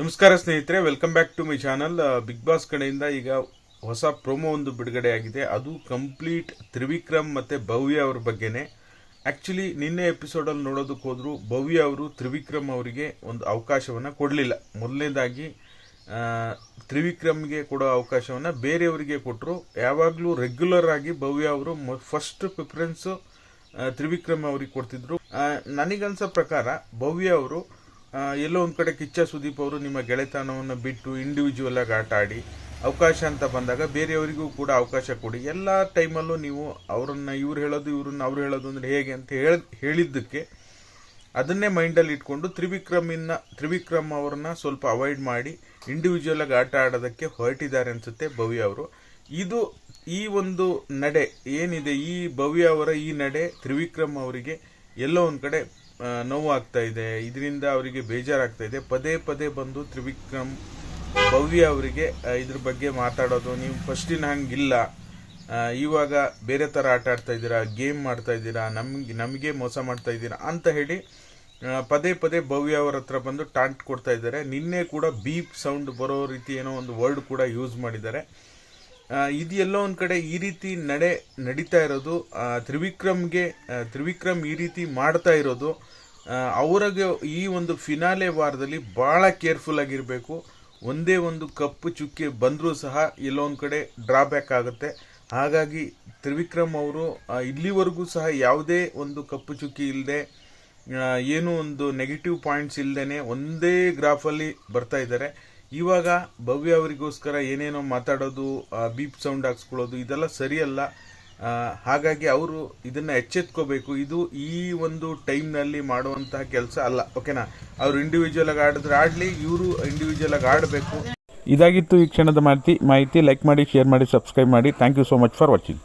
ನಮಸ್ಕಾರ ಸ್ನೇಹಿತರೆ, welcome back to my channel. Bigg Boss ಕಡೆಯಿಂದ ಈಗ ಹೊಸ ಪ್ರೊಮೋ ಒಂದು ಬಿಡುಗಡೆ ಆಗಿದೆ. ಅದು ಕಂಪ್ಲೀಟ್ ತ್ರಿವಿಕ್ರಮ್ ಮತ್ತು ಭವ್ಯ ಅವ್ರ ಬಗ್ಗೆನೇ. ಆ್ಯಕ್ಚುಲಿ ನಿನ್ನೆ ಎಪಿಸೋಡಲ್ಲಿ ನೋಡೋದಕ್ಕೆ ಹೋದ್ರು ಭವ್ಯ ಅವರು ತ್ರಿವಿಕ್ರಮ್ ಅವರಿಗೆ ಒಂದು ಅವಕಾಶವನ್ನು ಕೊಡಲಿಲ್ಲ. ಮೊದಲನೇದಾಗಿ ತ್ರಿವಿಕ್ರಮ್ಗೆ ಕೊಡೋ ಅವಕಾಶವನ್ನು ಬೇರೆಯವರಿಗೆ ಕೊಟ್ಟರು. ಯಾವಾಗಲೂ ರೆಗ್ಯುಲರ್ ಆಗಿ ಭವ್ಯ ಅವರು ಫಸ್ಟ್ ಪ್ರಿಫರೆನ್ಸು ತ್ರಿವಿಕ್ರಮ್ ಅವ್ರಿಗೆ ಕೊಡ್ತಿದ್ರು. ನನಗನ್ಸೋ ಪ್ರಕಾರ ಭವ್ಯ ಅವರು ಎಲ್ಲೋ ಒಂದು ಕಡೆ ಕಿಚ್ಚ ಸುದೀಪ್ ಅವರು ನಿಮ್ಮ ಗೆಳೆತನವನ್ನು ಬಿಟ್ಟು ಇಂಡಿವಿಜುವಲ್ ಆಗಿ ಆಟ ಆಡಿ ಅವಕಾಶ ಅಂತ ಬಂದಾಗ ಬೇರೆಯವರಿಗೂ ಕೂಡ ಅವಕಾಶ ಕೊಡಿ. ಎಲ್ಲ ಟೈಮಲ್ಲೂ ನೀವು ಅವರನ್ನು ಇವ್ರು ಹೇಳೋದು ಇವ್ರನ್ನ ಅವ್ರು ಹೇಳೋದು ಅಂದರೆ ಹೇಗೆ ಅಂತ ಹೇಳಿದ್ದಕ್ಕೆ ಅದನ್ನೇ ಮೈಂಡಲ್ಲಿ ಇಟ್ಕೊಂಡು ತ್ರಿವಿಕ್ರಮ್ ಅವ್ರನ್ನ ಸ್ವಲ್ಪ ಅವಾಯ್ಡ್ ಮಾಡಿ ಇಂಡಿವಿಜುವಲ್ ಆಗಿ ಆಟ ಆಡೋದಕ್ಕೆ ಹೊರಟಿದ್ದಾರೆ ಅನಿಸುತ್ತೆ ಭವ್ಯ ಅವರು. ಈ ಒಂದು ನಡೆ ಏನಿದೆ, ಈ ಭವ್ಯ ಅವರ ಈ ನಡೆ ತ್ರಿವಿಕ್ರಮ್ ಅವರಿಗೆ ಎಲ್ಲೋ ಒಂದು ಕಡೆ ನೋವು ಆಗ್ತಾ ಇದೆ. ಇದರಿಂದ ಅವರಿಗೆ ಬೇಜಾರಾಗ್ತಾ ಇದೆ. ಪದೇ ಪದೇ ಬಂದು ತ್ರಿವಿಕ್ರಮ್ ಭವ್ಯ ಅವರಿಗೆ ಇದ್ರ ಬಗ್ಗೆ ಮಾತಾಡೋದು, ನೀವು ಫಸ್ಟಿನ ಹಂಗಿಲ್ಲ, ಇವಾಗ ಬೇರೆ ಥರ ಆಟ ಆಡ್ತಾ ಇದ್ದೀರಾ, ಗೇಮ್ ಮಾಡ್ತಾ ಇದ್ದೀರಾ, ನಮಗೆ ಮೋಸ ಮಾಡ್ತಾ ಇದ್ದೀರಾ ಅಂತ ಹೇಳಿ ಪದೇ ಪದೇ ಭವ್ಯ ಅವರ ಹತ್ರ ಬಂದು ಟಾಂಟ್ ಕೊಡ್ತಾ ಇದ್ದಾರೆ. ನಿನ್ನೆ ಕೂಡ ಬೀಪ್ ಸೌಂಡ್ ಬರೋ ರೀತಿ ಏನೋ ಒಂದು ವರ್ಡ್ ಕೂಡ ಯೂಸ್ ಮಾಡಿದ್ದಾರೆ. ಇದು ಎಲ್ಲೋ ಒಂದು ಕಡೆ ಈ ರೀತಿ ನಡೀತಾ ಇರೋದು ತ್ರಿವಿಕ್ರಮ್ ಈ ರೀತಿ ಮಾಡ್ತಾ ಇರೋದು ಅವ್ರಿಗೆ ಈ ಒಂದು ಫಿನಾಲೆ ವಾರದಲ್ಲಿ ಭಾಳ ಕೇರ್ಫುಲ್ ಆಗಿರಬೇಕು. ಒಂದೇ ಒಂದು ಕಪ್ಪು ಚುಕ್ಕಿ ಬಂದರೂ ಸಹ ಎಲ್ಲೋ ಒಂದು ಕಡೆ ಡ್ರಾಬ್ಯಾಕ್ ಆಗುತ್ತೆ. ಹಾಗಾಗಿ ತ್ರಿವಿಕ್ರಮ್ ಅವರು ಇಲ್ಲಿವರೆಗೂ ಸಹ ಯಾವುದೇ ಒಂದು ಕಪ್ಪು ಚುಕ್ಕಿ ಇಲ್ಲದೆ, ಏನೂ ಒಂದು ನೆಗೆಟಿವ್ ಪಾಯಿಂಟ್ಸ್ ಇಲ್ಲದೇ ಒಂದೇ ಗ್ರಾಫಲ್ಲಿ ಬರ್ತಾ ಇದ್ದಾರೆ. ಇವಾಗ ಭವ್ಯ ಅವರಿಗೋಸ್ಕರ ಏನೇನೋ ಮಾತಾಡೋದು, ಬೀಪ್ ಸೌಂಡ್ ಹಾಕ್ಸ್ಕೊಳ್ಳೋದು ಇದೆಲ್ಲ ಸರಿಯಲ್ಲ. ಹಾಗಾಗಿ ಅವರು ಇದನ್ನು ಎಚ್ಚೆತ್ಕೋಬೇಕು. ಇದು ಈ ಒಂದು ಟೈಮ್ನಲ್ಲಿ ಮಾಡುವಂತಹ ಕೆಲಸ ಅಲ್ಲ. ಓಕೆನಾ? ಅವರು ಇಂಡಿವಿಜುವಲ್ ಆಗಿ ಆಡಿದ್ರೆ ಆಡಲಿ, ಇವರು ಇಂಡಿವಿಜುವಲ್ ಆಗಿ ಆಡಬೇಕು. ಇದಾಗಿತ್ತು ಈ ಕ್ಷಣದ ಮಾಹಿತಿ. ಲೈಕ್ ಮಾಡಿ, ಶೇರ್ ಮಾಡಿ, ಸಬ್ಸ್ಕ್ರೈಬ್ ಮಾಡಿ. Thank you so much for watching.